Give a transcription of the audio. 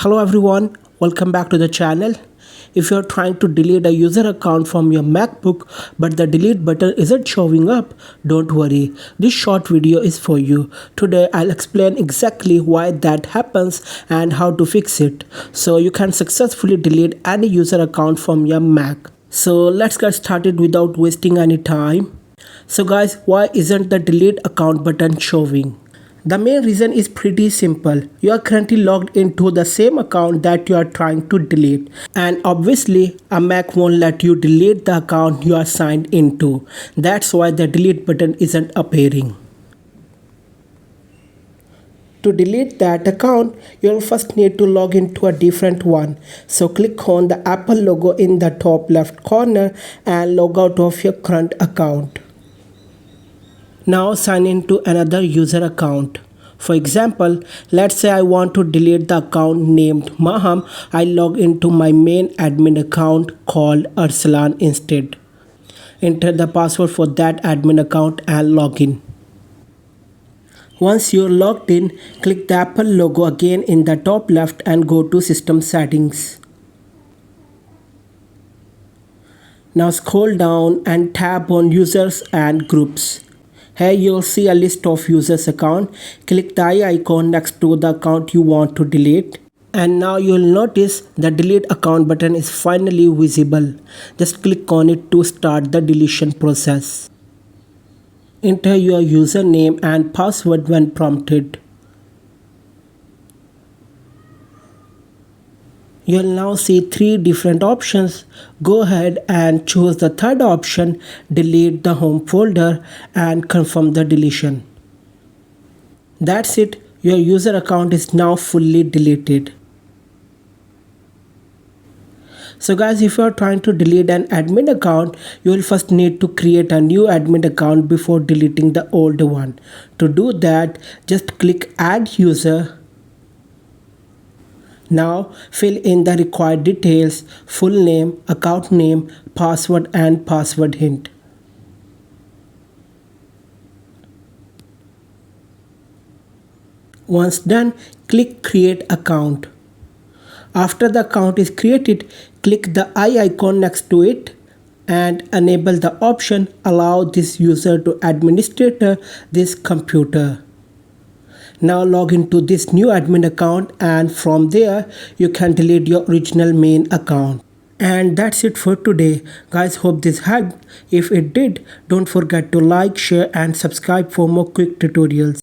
Hello everyone, welcome back to the channel. If you're trying to delete a user account from your MacBook but the delete button isn't showing up, don't worry. This short video is for you. Today I'll explain exactly why that happens and how to fix it so you can successfully delete any user account from your Mac. So let's get started without wasting any time. So guys, why isn't the delete account button showing? The main reason is pretty simple. You are currently logged into the same account that you are trying to delete, and obviously a Mac won't let you delete the account you are signed into. That's why the delete button isn't appearing. To delete that account, you'll first need to log into a different one. So click on the Apple logo in the top left corner and log out of your current account. Now sign in to another user account. For example, let's say I want to delete the account named Maham. I log into my main admin account called Arsalan instead. Enter the password for that admin account and log in. Once you're logged in, click the Apple logo again in the top left and go to System Settings. Now scroll down and tap on Users and Groups. Here you'll see a list of users account. Click the eye icon next to the account you want to delete. And now you'll notice the delete account button is finally visible. Just click on it to start the deletion process. Enter your username and password when prompted. You'll now see three different options. Go ahead and choose the third option, delete the home folder, and confirm the deletion. That's it, your user account is now fully deleted. So guys, if you are trying to delete an admin account, you will first need to create a new admin account before deleting the old one. To do that, just click Add User. Now fill in the required details, full name, account name, password and password hint. Once done, click Create Account. After the account is created, click the eye icon next to it and enable the option Allow this user to administrate this computer. Now log into this new admin account and from there you can delete your original main account. And that's it for today. Guys, hope this helped. If it did, don't forget to like, share and subscribe for more quick tutorials.